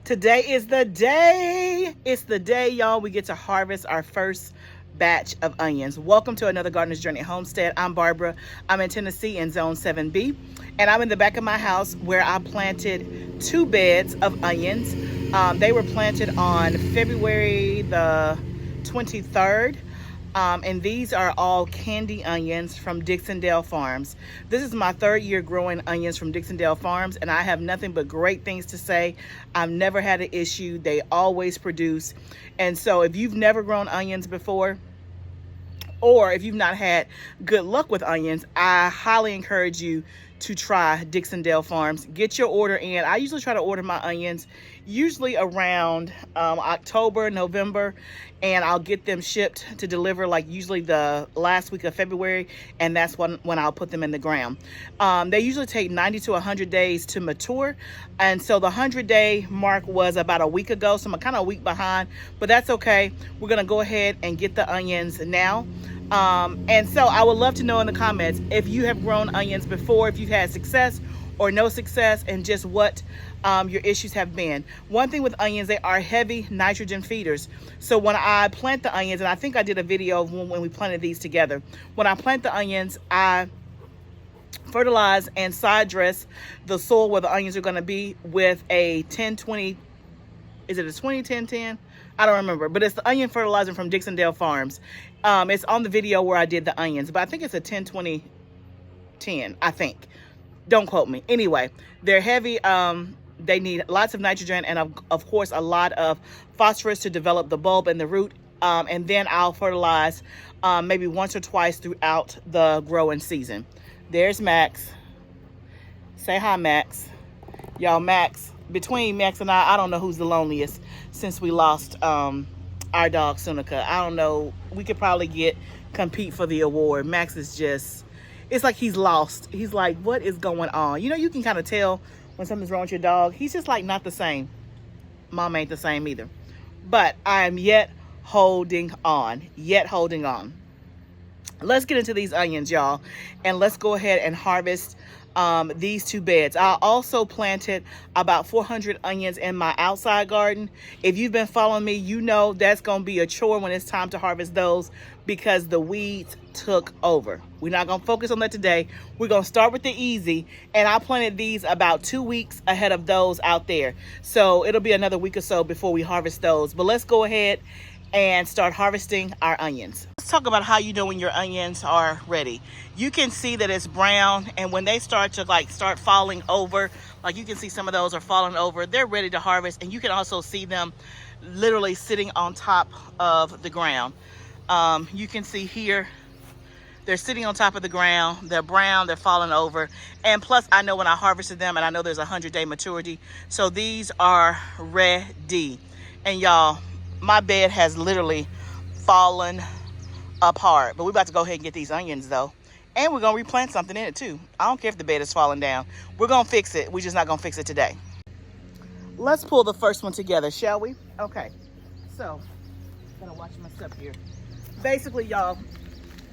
Today is the day. It's the day, y'all, we get to harvest our first batch of onions. Welcome to another Gardener's Journey Homestead. I'm Barbara. I'm in Tennessee in Zone 7B, and I'm in the back of my house where I planted 2 beds of onions. They were planted on February the 23rd. And these are all candy onions from Dixondale Farms. This is my 3rd year growing onions from Dixondale Farms, and I have nothing but great things to say. I've never had an issue. They always produce. And so if you've never grown onions before, or if you've not had good luck with onions, I highly encourage you to try Dixondale Farms. Get your order in. I usually try to order my onions usually around October, November, and I'll get them shipped to deliver like usually the last week of February, and that's when I'll put them in the ground. They usually take 90 to 100 days to mature, and so the 100-day mark was about a week ago, so I'm kind of a week behind, but that's okay. We're gonna go ahead and get the onions now. And so I would love to know in the comments if you have grown onions before, if you've had success or no success, and just what your issues have been. One thing with onions, they are heavy nitrogen feeders. So when I plant the onions, and I think I did a video of when we planted these together, when I plant the onions, I fertilize and side dress the soil where the onions are going to be with a 10-20, is it a 20-10-10? I don't remember, but it's the onion fertilizer from Dixondale Farms. It's on the video where I did the onions, but I think it's a 10-20-10, I think. Don't quote me. Anyway, they're heavy. They need lots of nitrogen and, of course, a lot of phosphorus to develop the bulb and the root. And then I'll fertilize maybe once or twice throughout the growing season. There's Max. Say hi, Max. Y'all, Max, between Max and I don't know who's the loneliest since we lost our dog, Sunica. I don't know. We could probably compete for the award. Max is just, it's like he's lost. He's like, what is going on? You know, you can kind of tell when something's wrong with your dog. He's just like not the same. Mom ain't the same either. But I am yet holding on. Let's get into these onions, y'all. And let's go ahead and harvest these 2 beds. I also planted about 400 onions in my outside garden. If you've been following me, you know that's going to be a chore when it's time to harvest those because the weeds took over. We're not going to focus on that today. We're going to start with the easy, and I planted these about 2 weeks ahead of those out there. So it'll be another week or so before we harvest those. But let's go ahead and start harvesting our onions. Let's talk about how you know when your onions are ready. You can see that it's brown, and when they start to start falling over, like you can see some of those are falling over, they're ready to harvest. And you can also see them literally sitting on top of the ground. You can see here they're sitting on top of the ground, they're brown, they're falling over, and plus I know when I harvested them, and I know there's a 100-day maturity, so these are ready. And y'all, my bed has literally fallen apart, but we're about to go ahead and get these onions though, and we're gonna replant something in it too. I don't care if the bed is falling down. We're gonna fix it. We're just not gonna fix it today. Let's pull the first one together, shall we? Okay, so I'm gonna watch my stuff here. Basically, y'all,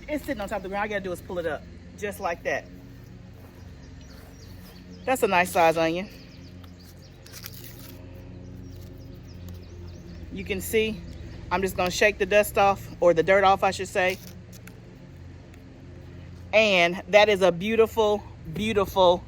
it's sitting on top of the ground. All I gotta do is pull it up just like that. That's a nice size onion. You can see I'm just going to shake the dust off, or the dirt off, I should say. And that is a beautiful, beautiful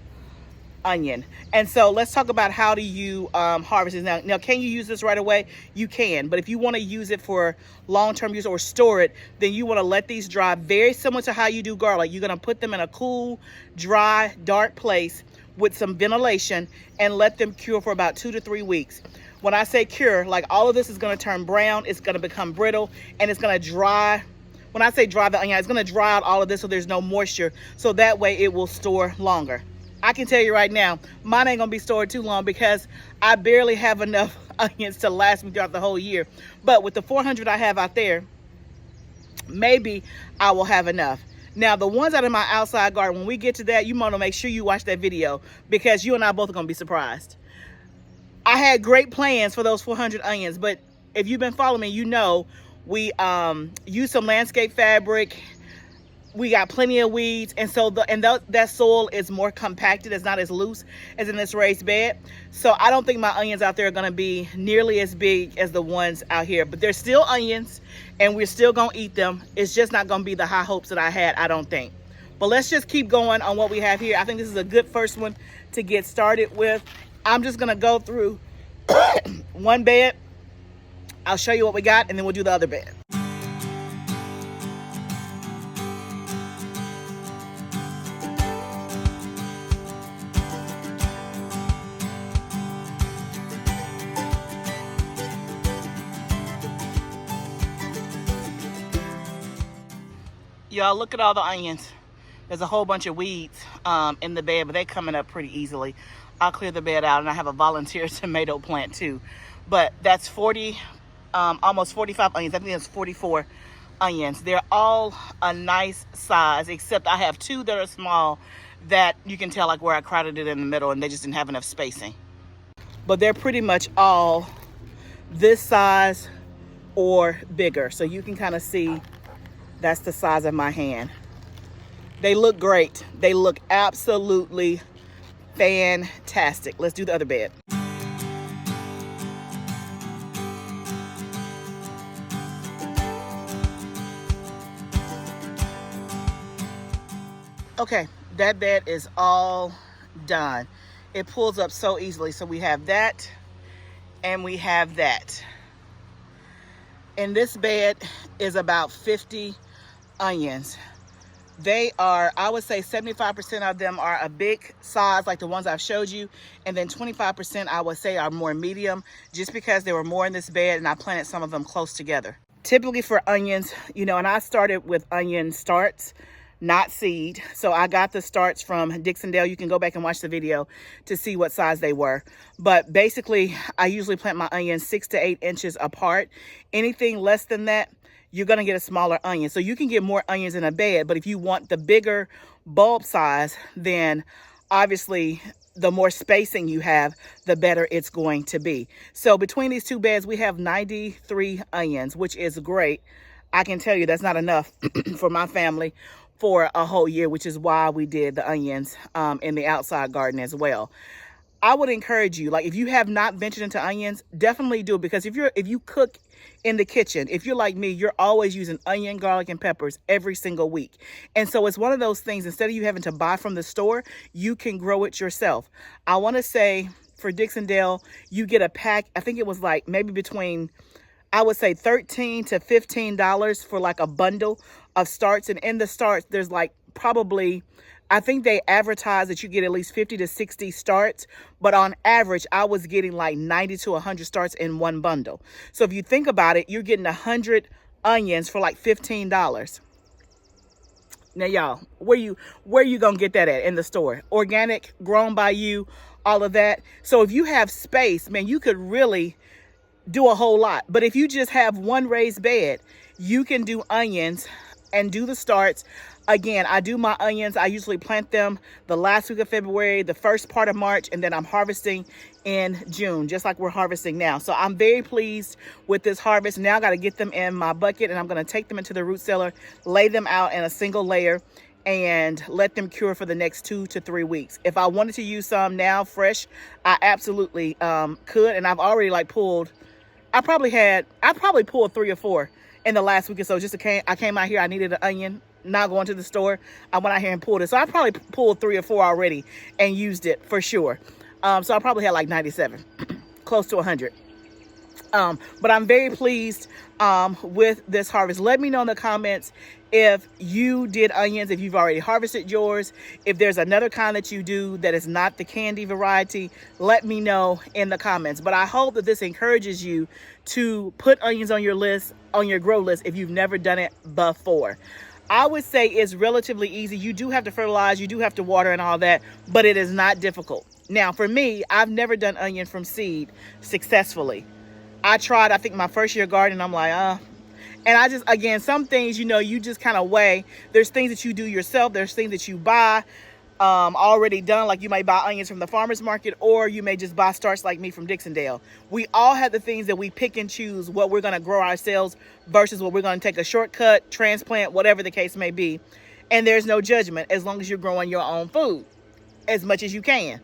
onion. And so let's talk about how do you harvest it. Now, can you use this right away? You can, but if you want to use it for long-term use or store it, then you want to let these dry, very similar to how you do garlic. You're going to put them in a cool, dry, dark place with some ventilation and let them cure for about 2 to 3 weeks. When I say cure, like all of this is going to turn brown, it's going to become brittle, and it's going to dry. When I say dry the onion, it's going to dry out all of this so there's no moisture, so that way it will store longer. I can tell you right now, mine ain't going to be stored too long because I barely have enough onions to last me throughout the whole year. But with the 400 I have out there, maybe I will have enough. Now, the ones out of my outside garden, when we get to that, you want to make sure you watch that video because you and I both are going to be surprised. I had great plans for those 400 onions, but if you've been following me, you know we used some landscape fabric, We got plenty of weeds, and so that soil is more compacted. It's not as loose as in this raised bed. So I don't think my onions out there are going to be nearly as big as the ones out here, but they're still onions and we're still going to eat them. It's just not going to be the high hopes that I had, I don't think. But let's just keep going on what we have here. I think this is a good first one to get started with. I'm just going to go through one bed. I'll show you what we got, and then we'll do the other bed. Y'all, look at all the onions. There's a whole bunch of weeds in the bed, but they're coming up pretty easily. I'll clear the bed out, and I have a volunteer tomato plant too. But that's 40, almost 45 onions. I think that's 44 onions. They're all a nice size, except I have two that are small that you can tell like where I crowded it in the middle, and they just didn't have enough spacing. But they're pretty much all this size or bigger. So you can kind of see that's the size of my hand. They look great. They look absolutely fantastic. Let's do the other bed. Okay, that bed is all done. It pulls up so easily. So we have that and we have that. And this bed is about 50 onions. They are, I would say 75% of them are a big size like the ones I've showed you, and then 25% I would say are more medium, just because there were more in this bed and I planted some of them close together. Typically for onions, you know, and I started with onion starts, not seed. So I got the starts from Dixondale. You can go back and watch the video to see what size they were. But basically, I usually plant my onions 6 to 8 inches apart. Anything less than that, you're going to get a smaller onion. So you can get more onions in a bed, but if you want the bigger bulb size, then obviously the more spacing you have, the better it's going to be. So between these two beds, we have 93 onions, which is great. I can tell you that's not enough for my family for a whole year, which is why we did the onions in the outside garden as well. I would encourage you, like if you have not ventured into onions, definitely do it, because if you cook in the kitchen, if you're like me, you're always using onion, garlic, and peppers every single week. And so it's one of those things, instead of you having to buy from the store, you can grow it yourself. I want to say for Dixondale, you get a pack, I think it was like maybe between, I would say $13 to $15 for like a bundle of starts. And in the starts, there's like probably, I think they advertise that you get at least 50 to 60 starts, but on average, I was getting like 90 to 100 starts in one bundle. So if you think about it, you're getting 100 onions for like $15. Now, y'all, where you gonna get that at? In the store? Organic, grown by you, all of that. So if you have space, man, you could really do a whole lot. But if you just have one raised bed, you can do onions and do the starts. Again, I do my onions. I usually plant them the last week of February, the first part of March, and then I'm harvesting in June, just like we're harvesting now. So I'm very pleased with this harvest. Now I got to get them in my bucket, and I'm going to take them into the root cellar, lay them out in a single layer, and let them cure for the next 2 to 3 weeks. If I wanted to use some now fresh, I absolutely could. And I've already like pulled, I probably pulled 3 or 4 in the last week or so. I came out here, I needed an onion. Not going to the store, I went out here and pulled it. So I probably pulled 3 or 4 already and used it for sure. So I probably had like 97, close to 100. But I'm very pleased with this harvest. Let me know in the comments if you did onions, if you've already harvested yours, if there's another kind that you do that is not the candy variety. Let me know in the comments. But I hope that this encourages you to put onions on your list, on your grow list, if you've never done it before. I would say it's relatively easy. You do have to fertilize, you do have to water and all that, but it is not difficult. Now, for me, I've never done onion from seed successfully. I tried, I think, my first year garden, I'm like, And I just, again, some things, you know, you just kind of weigh. There's things that you do yourself. There's things that you buy already done, like you might buy onions from the farmer's market, or you may just buy starts like me from Dixondale. We all have the things that we pick and choose what we're going to grow ourselves versus what we're going to take a shortcut, transplant, whatever the case may be. And there's no judgment as long as you're growing your own food as much as you can.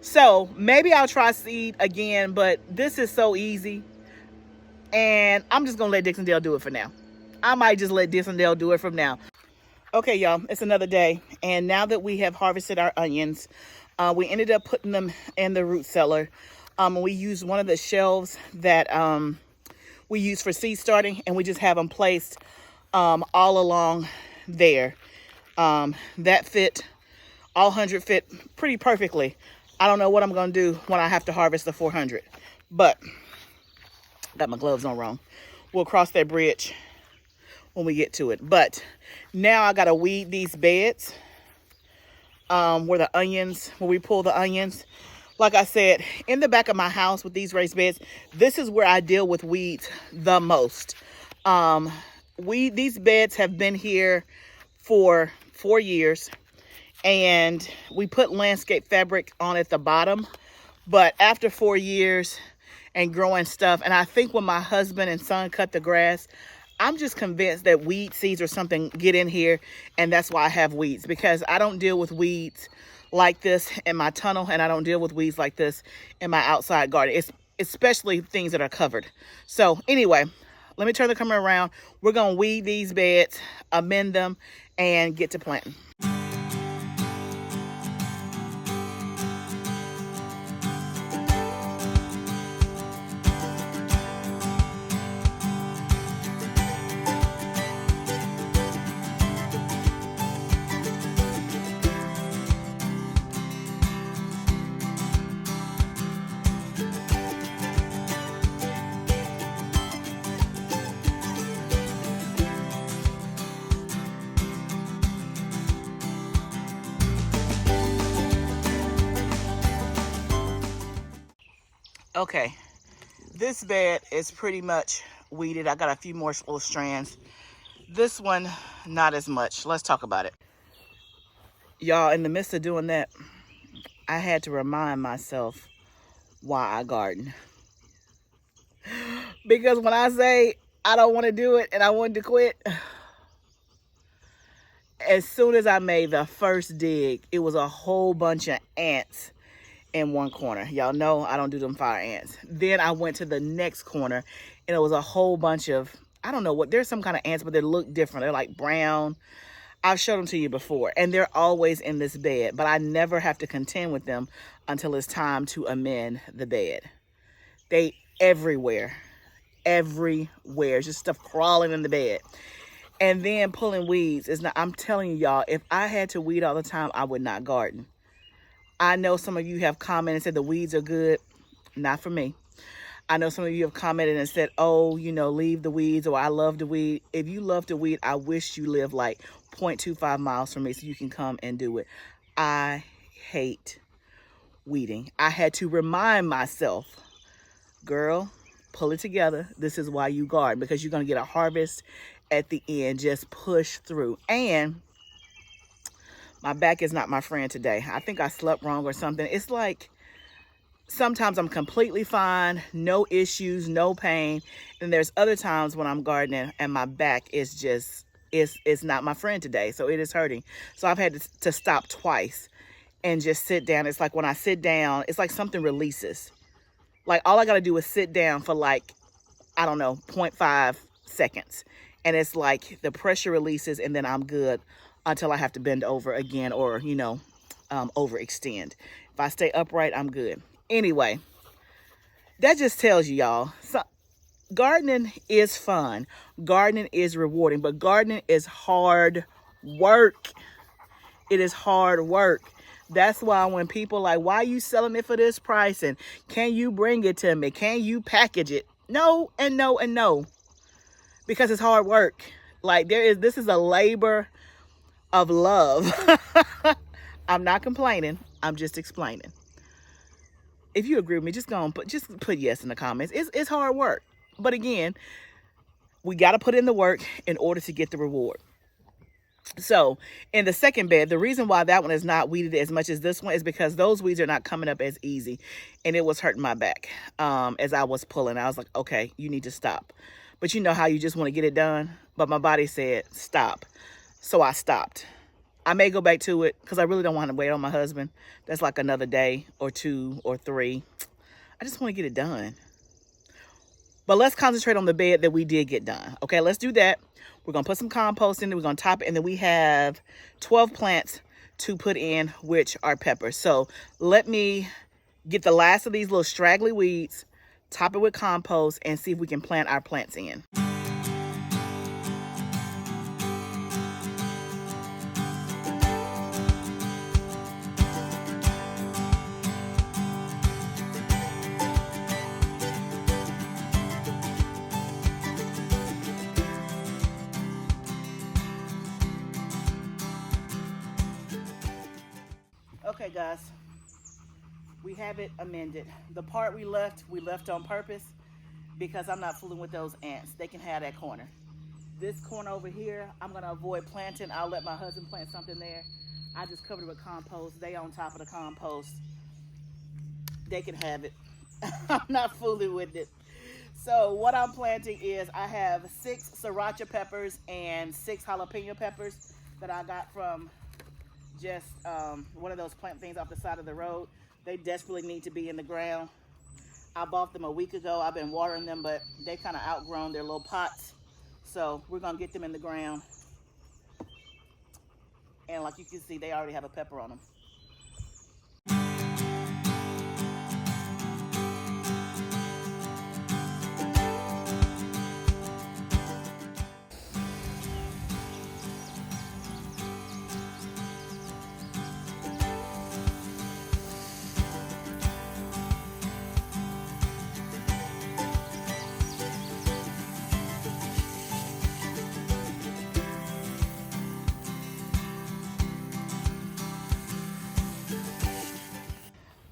So maybe I'll try seed again, but this is so easy. And I'm just going to let Dixondale do it for now. I might just let Dixondale do it from now. Okay, y'all, it's another day. And now that we have harvested our onions, we ended up putting them in the root cellar. We used one of the shelves that we use for seed starting, and we just have them placed all along there. That fit, all 100 fit pretty perfectly. I don't know what I'm going to do when I have to harvest the 400, but got my gloves on wrong. We'll cross that bridge when we get to it. But now I got to weed these beds where we pull the onions. Like I said, in the back of my house with these raised beds, this is where I deal with weeds the most. These beds have been here for 4 years, and we put landscape fabric on at the bottom. But after 4 years and growing stuff, and I think when my husband and son cut the grass, I'm just convinced that weed seeds or something get in here, and that's why I have weeds, because I don't deal with weeds like this in my tunnel, and I don't deal with weeds like this in my outside garden. It's especially things that are covered. So anyway, let me turn the camera around. We're going to weed these beds, amend them, and get to planting. Okay, this bed is pretty much weeded. I got a few more little strands. This one, not as much. Let's talk about it. Y'all, in the midst of doing that, I had to remind myself why I garden. Because when I say I don't want to do it and I wanted to quit, as soon as I made the first dig, it was a whole bunch of ants in one corner. Y'all know I don't do them fire ants. Then I went to the next corner, and it was a whole bunch of, I don't know what, there's some kind of ants, but they look different. They're like brown. I've showed them to you before, and they're always in this bed, but I never have to contend with them until it's time to amend the bed. They everywhere, just stuff crawling in the bed. And then pulling weeds is not, I'm telling you, y'all, if I had to weed all the time, I would not garden. I know some of you have commented and said the weeds are good. Not for me. I know some of you have commented and said, oh, you know, leave the weeds, or I love to weed. If you love to weed, I wish you lived like 0.25 miles from me so you can come and do it. I hate weeding. I had to remind myself, girl, pull it together. This is why you garden, because you're going to get a harvest at the end. Just push through. And my back is not my friend today. I think I slept wrong or something. It's like sometimes I'm completely fine, no issues, no pain. And there's other times when I'm gardening and my back is just, it's not my friend today. So it is hurting. So I've had to stop twice and just sit down. It's like when I sit down, it's like something releases. Like all I got to do is sit down for like, I don't know, 0.5 seconds. And it's like the pressure releases, and then I'm good until I have to bend over again, or, you know, overextend. If I stay upright, I'm good. Anyway, that just tells you, y'all, so gardening is fun. Gardening is rewarding, but gardening is hard work. It is hard work. That's why when people like, why are you selling it for this price? And can you bring it to me? Can you package it? No, and no, and no. Because it's hard work. Like this is a labor of love. I'm not complaining. I'm just explaining. If you agree with me, just put yes in the comments. It's hard work. But again, we got to put in the work in order to get the reward. So in the second bed, the reason why that one is not weeded as much as this one is because those weeds are not coming up as easy. And it was hurting my back as I was pulling. I was like, okay, you need to stop. But you know how you just want to get it done? But my body said, stop. So I stopped. I may go back to it because I really don't want to wait on my husband. That's like another day or 2 or 3. I just want to get it done. But let's concentrate on the bed that we did get done. Okay, let's do that. We're going to put some compost in it. We're going to top it. And then we have 12 plants to put in, which are peppers. So let me get the last of these little straggly weeds, top it with compost, and see if we can plant our plants in. Okay, guys, we have it amended. The part we left on purpose because I'm not fooling with those ants. They can have that corner. This corner over here, I'm gonna avoid planting. I'll let my husband plant something there. I just covered it with compost. They on top of the compost. They can have it. I'm not fooling with it. So what I'm planting is I have 6 sriracha peppers and 6 jalapeno peppers that I got from just one of those plant things off the side of the road. They desperately need to be in the ground. I bought them a week ago. I've been watering them, but they kind of outgrown their little pots. So we're gonna get them in the ground. And like you can see, they already have a pepper on them.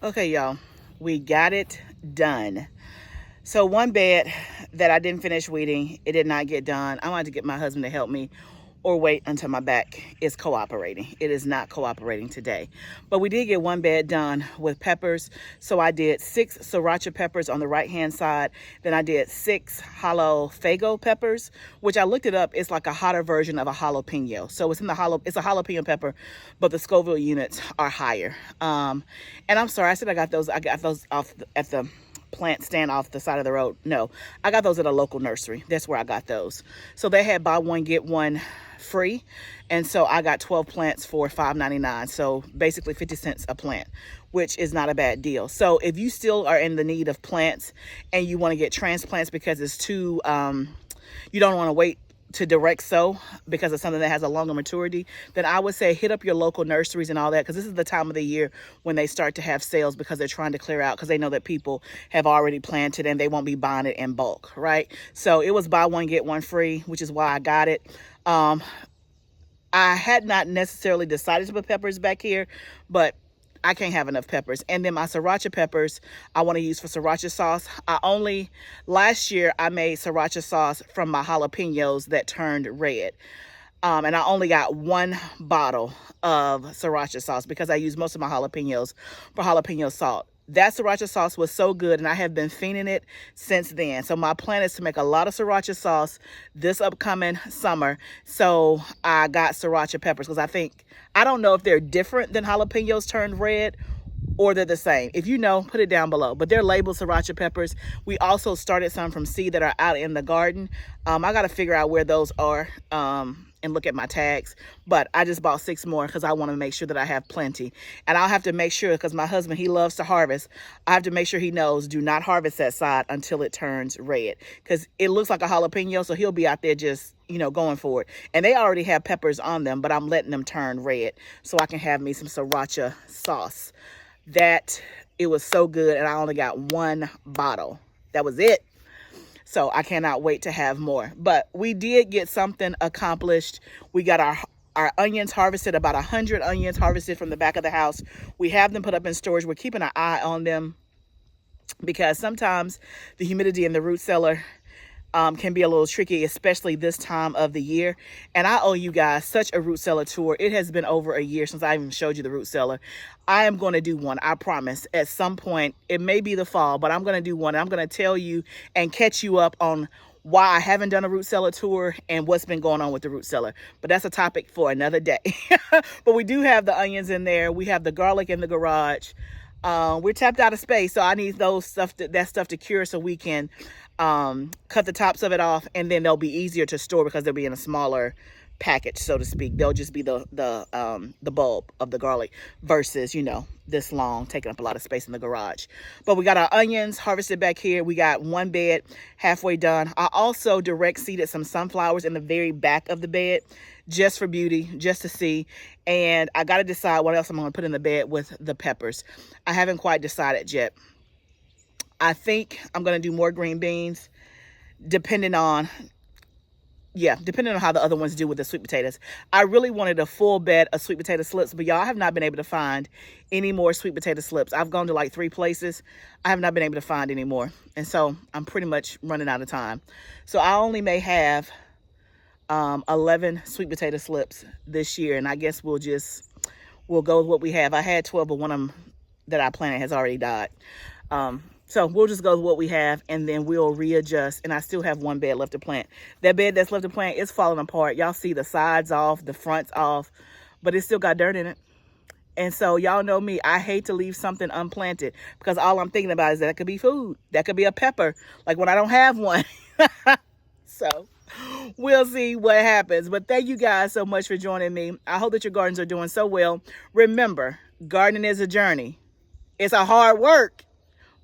Okay, y'all, we got it done. So one bed that I didn't finish weeding, it did not get done. I wanted to get my husband to help me or wait until my back is cooperating. It is not cooperating today. But we did get one bed done with peppers. So I did 6 sriracha peppers on the right-hand side. Then I did 6 jalapeno peppers, which I looked it up. It's like a hotter version of a jalapeno. So it's a jalapeno pepper, but the Scoville units are higher. And I'm sorry, I said I got those off at the plant stand off the side of the road. No, I got those at a local nursery. That's where I got those. So they had buy one get one free, and so I got 12 plants for $5.99. So basically 50 cents a plant, which is not a bad deal. So if you still are in the need of plants and you want to get transplants because it's too you don't want to wait to direct sow because of something that has a longer maturity, then I would say hit up your local nurseries and all that, because this is the time of the year when they start to have sales because they're trying to clear out, because they know that people have already planted and they won't be buying it in bulk, right? So it was buy one get one free, which is why I got it. I had not necessarily decided to put peppers back here, but I can't have enough peppers. And then my sriracha peppers I want to use for sriracha sauce. Last year I made sriracha sauce from my jalapenos that turned red. And I only got 1 bottle of sriracha sauce because I used most of my jalapenos for jalapeno salt. That sriracha sauce was so good, and I have been fiending it since then. So my plan is to make a lot of sriracha sauce this upcoming summer. So I got sriracha peppers because I don't know if they're different than jalapenos turned red or they're the same. If you know, put it down below. But they're labeled sriracha peppers. We also started some from seed that are out in the garden. I got to figure out where those are and look at my tags. But I just bought 6 more because I want to make sure that I have plenty. And I'll have to make sure, because my husband, he loves to harvest. I have to make sure he knows, do not harvest that side until it turns red, because it looks like a jalapeno. So he'll be out there just, going for it. And they already have peppers on them, but I'm letting them turn red so I can have me some sriracha sauce. It was so good, and I only got 1 bottle. That was it. So I cannot wait to have more. But we did get something accomplished. We got our onions harvested, about 100 onions harvested from the back of the house. We have them put up in storage. We're keeping an eye on them because sometimes the humidity in the root cellar can be a little tricky, especially this time of the year. And I owe you guys such a root cellar tour. It has been over a year since I even showed you the root cellar. I am going to do one, I promise, at some point. It may be the fall, but I'm going to do one. I'm going to tell you and catch you up on why I haven't done a root cellar tour and what's been going on with the root cellar. But that's a topic for another day. But we do have the onions in there. We have the garlic in the garage. We're tapped out of space, so I need that stuff to cure so we can cut the tops of it off, and then they'll be easier to store because they'll be in a smaller package, so to speak. They'll just be the bulb of the garlic versus, you know, this long, taking up a lot of space in the garage. But we got our onions harvested back here. We got one bed halfway done. I also direct seeded some sunflowers in the very back of the bed, just for beauty, just to see. And I got to decide what else I'm going to put in the bed with the peppers. I haven't quite decided yet. I think I'm going to do more green beans, depending on how the other ones do with the sweet potatoes. I really wanted a full bed of sweet potato slips, but y'all, have not been able to find any more sweet potato slips. I've gone to like 3 places. I have not been able to find any more. And so I'm pretty much running out of time. So I only may have 11 sweet potato slips this year. And I guess we'll go with what we have. I had 12, but one of them that I planted has already died. So we'll just go with what we have, and then we'll readjust. And I still have one bed left to plant. That bed that's left to plant is falling apart. Y'all see the sides off, the fronts off, but it still got dirt in it. And so y'all know me, I hate to leave something unplanted because all I'm thinking about is that it could be food. That could be a pepper, like when I don't have one. So we'll see what happens. But thank you guys so much for joining me. I hope that your gardens are doing so well. Remember, gardening is a journey. It's a hard work,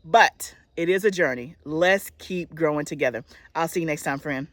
but it is a journey. Let's keep growing together. I'll see you next time, friend.